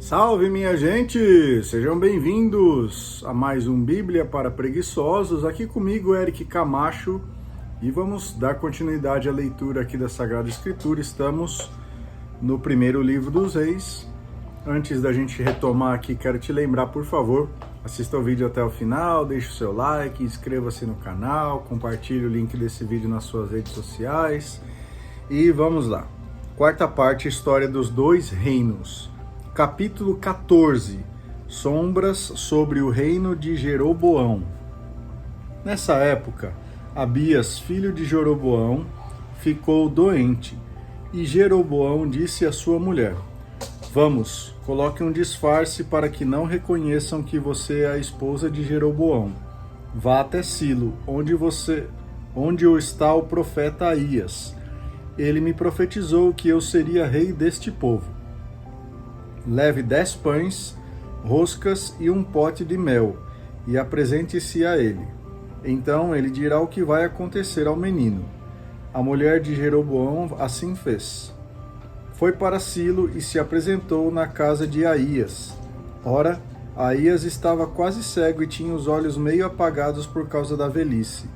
Salve, minha gente! Sejam bem-vindos a mais um Bíblia para Preguiçosos. Aqui comigo, Eric Camacho, e vamos dar continuidade à leitura aqui da Sagrada Escritura. Estamos no primeiro livro dos Reis. Antes da gente retomar aqui, quero te lembrar, por favor, assista o vídeo até o final, deixe o seu like, inscreva-se no canal, compartilhe o link desse vídeo nas suas redes sociais. E vamos lá. Quarta parte, História dos Dois Reinos. Capítulo 14. Sombras sobre o reino de Jeroboão. Nessa época, Abias, filho de Jeroboão, ficou doente, e Jeroboão disse à sua mulher: "Vamos, coloque um disfarce para que não reconheçam que você é a esposa de Jeroboão. Vá até Silo, onde está o profeta Aías. Ele me profetizou que eu seria rei deste povo. Leve 10 pães, roscas e um pote de mel, e apresente-se a ele. Então ele dirá o que vai acontecer ao menino." A mulher de Jeroboão assim fez. Foi para Silo e se apresentou na casa de Aías. Ora, Aías estava quase cego e tinha os olhos meio apagados por causa da velhice.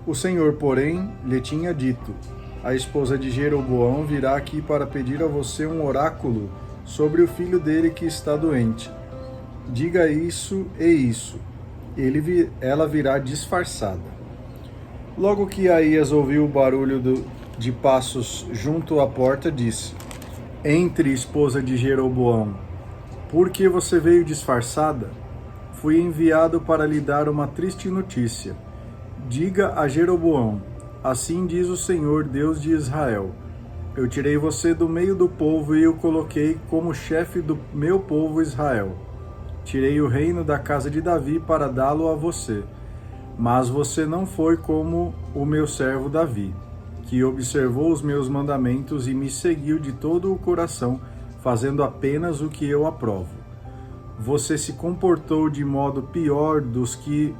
O Senhor, porém, lhe tinha dito: "A esposa de Jeroboão virá aqui para pedir a você um oráculo sobre o filho dele que está doente. Diga isso e isso. Ela virá disfarçada." Logo que Aías ouviu o barulho de passos junto à porta, disse: "Entre, esposa de Jeroboão. Por que você veio disfarçada? Fui enviado para lhe dar uma triste notícia. Diga a Jeroboão: assim diz o Senhor, Deus de Israel: eu tirei você do meio do povo e o coloquei como chefe do meu povo Israel. Tirei o reino da casa de Davi para dá-lo a você. Mas você não foi como o meu servo Davi, que observou os meus mandamentos e me seguiu de todo o coração, fazendo apenas o que eu aprovo. Você se comportou de modo pior dos que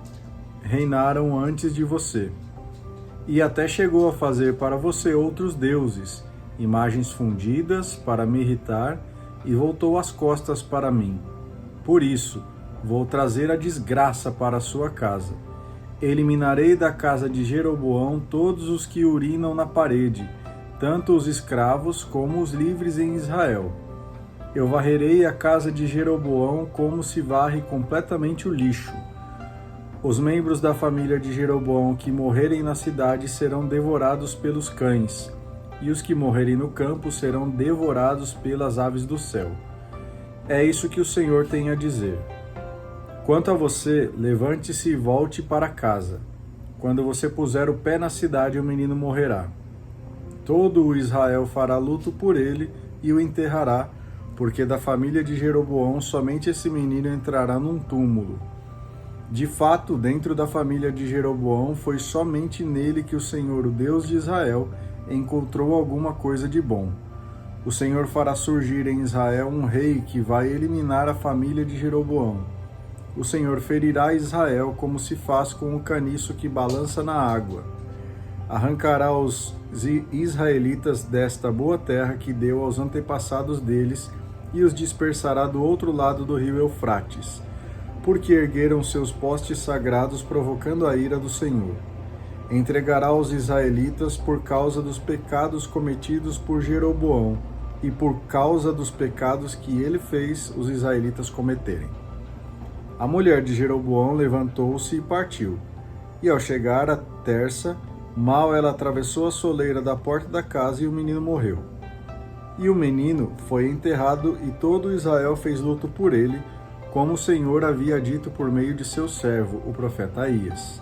reinaram antes de você, e até chegou a fazer para você outros deuses, imagens fundidas para me irritar, e voltou as costas para mim. Por isso, vou trazer a desgraça para a sua casa. Eliminarei da casa de Jeroboão todos os que urinam na parede, tanto os escravos como os livres em Israel. Eu varrerei a casa de Jeroboão como se varre completamente o lixo. Os membros da família de Jeroboão que morrerem na cidade serão devorados pelos cães, e os que morrerem no campo serão devorados pelas aves do céu. É isso que o Senhor tem a dizer. Quanto a você, levante-se e volte para casa. Quando você puser o pé na cidade, o menino morrerá. Todo o Israel fará luto por ele e o enterrará, porque da família de Jeroboão somente esse menino entrará num túmulo. De fato, dentro da família de Jeroboão, foi somente nele que o Senhor, o Deus de Israel, encontrou alguma coisa de bom. O Senhor fará surgir em Israel um rei que vai eliminar a família de Jeroboão. O Senhor ferirá Israel como se faz com o caniço que balança na água. Arrancará os israelitas desta boa terra que deu aos antepassados deles e os dispersará do outro lado do rio Eufrates, porque ergueram seus postes sagrados provocando a ira do Senhor. Entregará os israelitas por causa dos pecados cometidos por Jeroboão e por causa dos pecados que ele fez os israelitas cometerem." A mulher de Jeroboão levantou-se e partiu. E ao chegar a Tersa, mal ela atravessou a soleira da porta da casa e o menino morreu. E o menino foi enterrado e todo Israel fez luto por ele, como o Senhor havia dito por meio de seu servo, o profeta Aías.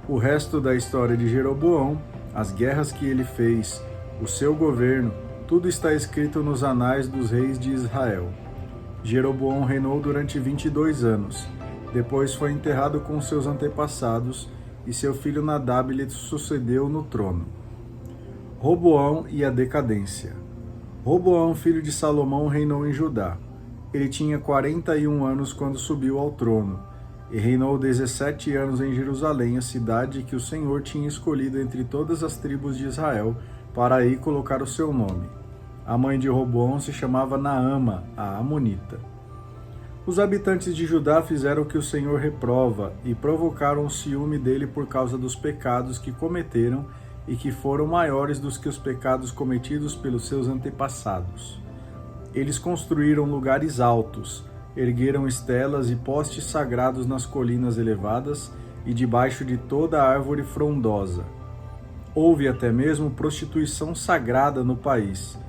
O resto da história de Jeroboão, as guerras que ele fez, o seu governo, tudo está escrito nos anais dos reis de Israel. Jeroboão reinou durante 22 anos. Depois foi enterrado com seus antepassados, e seu filho Nadab lhe sucedeu no trono. Roboão e a decadência. Roboão, filho de Salomão, reinou em Judá. Ele tinha 41 anos quando subiu ao trono, e reinou 17 anos em Jerusalém, a cidade que o Senhor tinha escolhido entre todas as tribos de Israel para aí colocar o seu nome. A mãe de Roboão se chamava Naama, a Amonita. Os habitantes de Judá fizeram o que o Senhor reprova e provocaram o ciúme dele por causa dos pecados que cometeram e que foram maiores dos que os pecados cometidos pelos seus antepassados. Eles construíram lugares altos, ergueram estelas e postes sagrados nas colinas elevadas e debaixo de toda árvore frondosa. Houve até mesmo prostituição sagrada no país.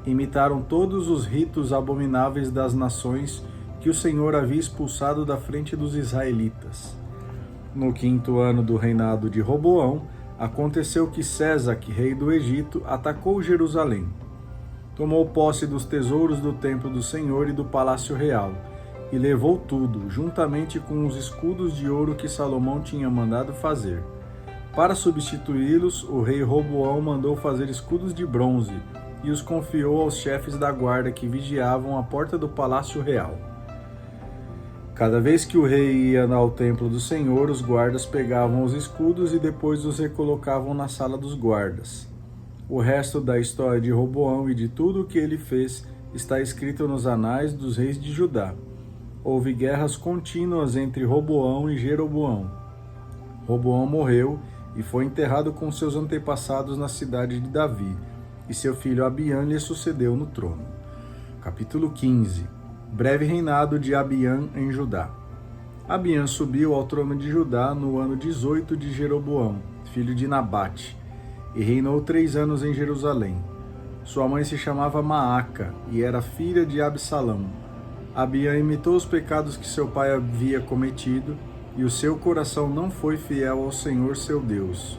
Imitaram todos os ritos abomináveis das nações que o Senhor havia expulsado da frente dos israelitas. No 5º ano do reinado de Roboão, aconteceu que Sésac, rei do Egito, atacou Jerusalém. Tomou posse dos tesouros do templo do Senhor e do palácio real, e levou tudo, juntamente com os escudos de ouro que Salomão tinha mandado fazer. Para substituí-los, o rei Roboão mandou fazer escudos de bronze, e os confiou aos chefes da guarda que vigiavam a porta do palácio real. Cada vez que o rei ia ao templo do Senhor, os guardas pegavam os escudos e depois os recolocavam na sala dos guardas. O resto da história de Roboão e de tudo o que ele fez está escrito nos anais dos reis de Judá. Houve guerras contínuas entre Roboão e Jeroboão. Roboão morreu e foi enterrado com seus antepassados na cidade de Davi, e seu filho Abiã lhe sucedeu no trono. Capítulo 15. Breve reinado de Abiã em Judá. Abiã subiu ao trono de Judá no ano 18 de Jeroboão, filho de Nabate, e reinou 3 anos em Jerusalém. Sua mãe se chamava Maaca e era filha de Absalão. Abiã imitou os pecados que seu pai havia cometido, e o seu coração não foi fiel ao Senhor seu Deus.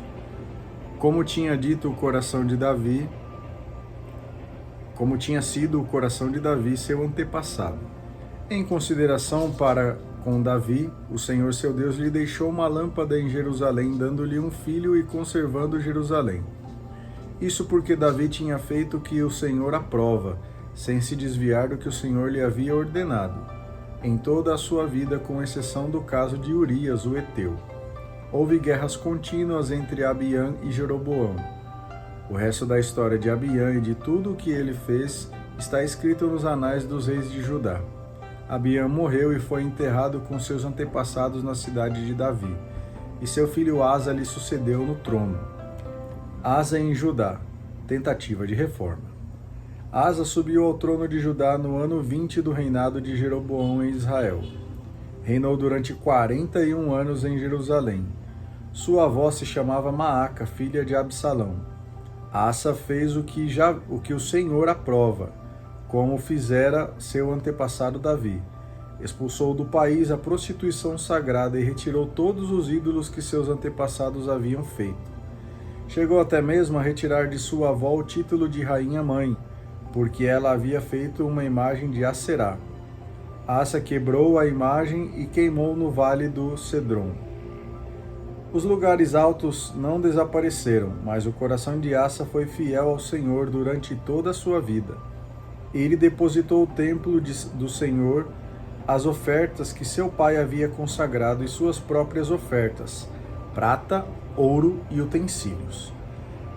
Como tinha sido o coração de Davi, seu antepassado. Em consideração para com Davi, o Senhor seu Deus lhe deixou uma lâmpada em Jerusalém, dando-lhe um filho e conservando Jerusalém. Isso porque Davi tinha feito o que o Senhor aprova, sem se desviar do que o Senhor lhe havia ordenado, em toda a sua vida, com exceção do caso de Urias, o heteu. Houve guerras contínuas entre Abiã e Jeroboão. O resto da história de Abiã e de tudo o que ele fez está escrito nos anais dos reis de Judá. Abiã morreu e foi enterrado com seus antepassados na cidade de Davi, e seu filho Asa lhe sucedeu no trono. Asa em Judá, tentativa de reforma. Asa subiu ao trono de Judá no ano 20 do reinado de Jeroboão em Israel. Reinou durante 41 anos em Jerusalém. Sua avó se chamava Maaca, filha de Absalão. Asa fez o que o Senhor aprova, como fizera seu antepassado Davi. Expulsou do país a prostituição sagrada e retirou todos os ídolos que seus antepassados haviam feito. Chegou até mesmo a retirar de sua avó o título de rainha-mãe, porque ela havia feito uma imagem de Aserá. Asa quebrou a imagem e queimou no vale do Cedron. Os lugares altos não desapareceram, mas o coração de Asa foi fiel ao Senhor durante toda a sua vida. Ele depositou no templo do Senhor as ofertas que seu pai havia consagrado e suas próprias ofertas, prata, ouro e utensílios.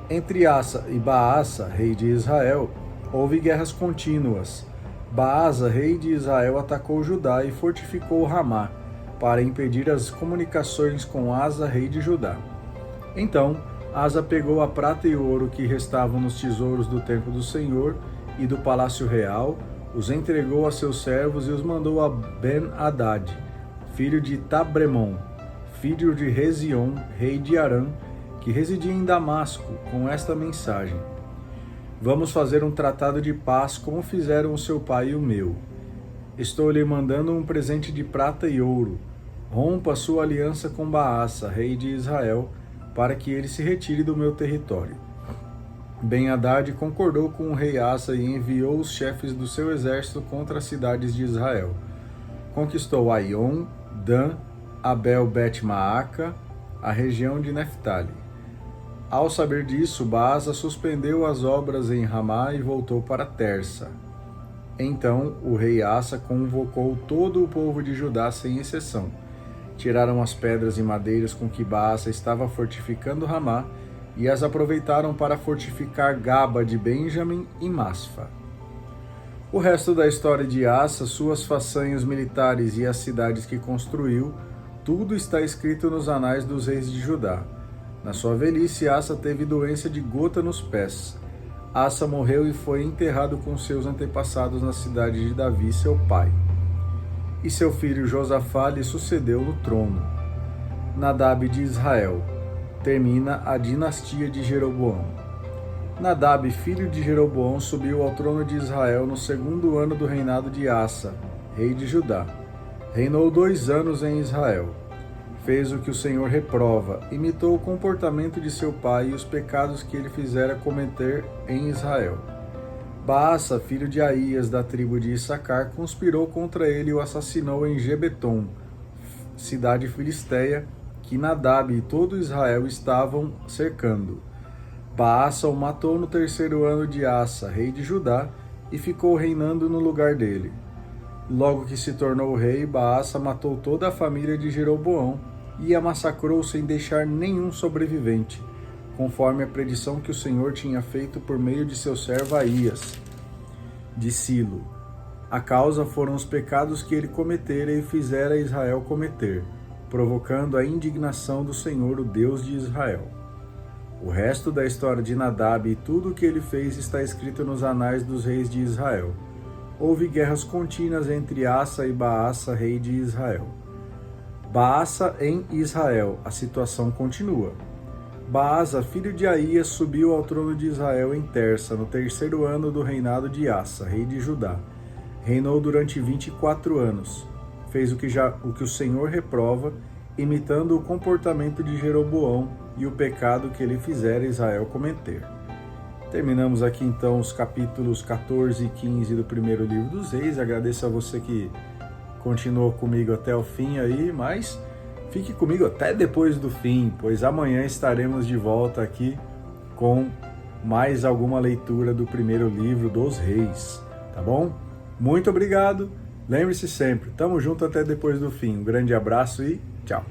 Entre Asa e Baasa, rei de Israel, houve guerras contínuas. Baasa, rei de Israel, atacou Judá e fortificou Ramá, para impedir as comunicações com Asa, rei de Judá. Então, Asa pegou a prata e o ouro que restavam nos tesouros do templo do Senhor e do palácio real, os entregou a seus servos e os mandou a Ben-Hadad, filho de Tabremon, filho de Rezion, rei de Arã, que residia em Damasco, com esta mensagem: Vamos fazer um tratado de paz como fizeram o seu pai e o meu. Estou lhe mandando um presente de prata e ouro. Rompa sua aliança com Baasa, rei de Israel, para que ele se retire do meu território. Ben-Hadad concordou com o rei Asa e enviou os chefes do seu exército contra as cidades de Israel. Conquistou Aion, Dan, Abel-Bet-Maaca, a região de Neftali. Ao saber disso, Baasa suspendeu as obras em Ramá e voltou para Tersa. Então o rei Asa convocou todo o povo de Judá sem exceção. Tiraram as pedras e madeiras com que Baasa estava fortificando Ramá e as aproveitaram para fortificar Gaba de Benjamim e Masfa. O resto da história de Asa, suas façanhas militares e as cidades que construiu, tudo está escrito nos anais dos reis de Judá. Na sua velhice, Asa teve doença de gota nos pés. Asa morreu e foi enterrado com seus antepassados na cidade de Davi, seu pai. E seu filho Josafá lhe sucedeu no trono. Nadab de Israel. Termina a dinastia de Jeroboão. Nadab, filho de Jeroboão, subiu ao trono de Israel no segundo ano do reinado de Asa, rei de Judá. Reinou 2 anos em Israel. Fez o que o Senhor reprova, imitou o comportamento de seu pai e os pecados que ele fizera cometer em Israel. Baasa, filho de Aías, da tribo de Issacar, conspirou contra ele e o assassinou em Gebeton, cidade filisteia, que Nadab e todo Israel estavam cercando. Baasa o matou no 3º ano de Asa, rei de Judá, e ficou reinando no lugar dele. Logo que se tornou rei, Baasa matou toda a família de Jeroboão e a massacrou sem deixar nenhum sobrevivente, conforme a predição que o Senhor tinha feito por meio de seu servo Aías, de Silo. A causa foram os pecados que ele cometera e fizera Israel cometer, provocando a indignação do Senhor, o Deus de Israel. O resto da história de Nadab e tudo o que ele fez está escrito nos anais dos reis de Israel. Houve guerras contínuas entre Asa e Baasa, rei de Israel. Baasa em Israel, a situação continua. Baasa, filho de Aías, subiu ao trono de Israel em Tersa, no 3º ano do reinado de Asa, rei de Judá. Reinou durante 24 anos. Fez o que o Senhor reprova, imitando o comportamento de Jeroboão e o pecado que ele fizera Israel cometer. Terminamos aqui então os capítulos 14 e 15 do primeiro livro dos Reis. Agradeço a você que continuou comigo até o fim aí, mas fique comigo até depois do fim, pois amanhã estaremos de volta aqui com mais alguma leitura do primeiro livro dos Reis, tá bom? Muito obrigado, lembre-se sempre, tamo junto até depois do fim. Um grande abraço e tchau!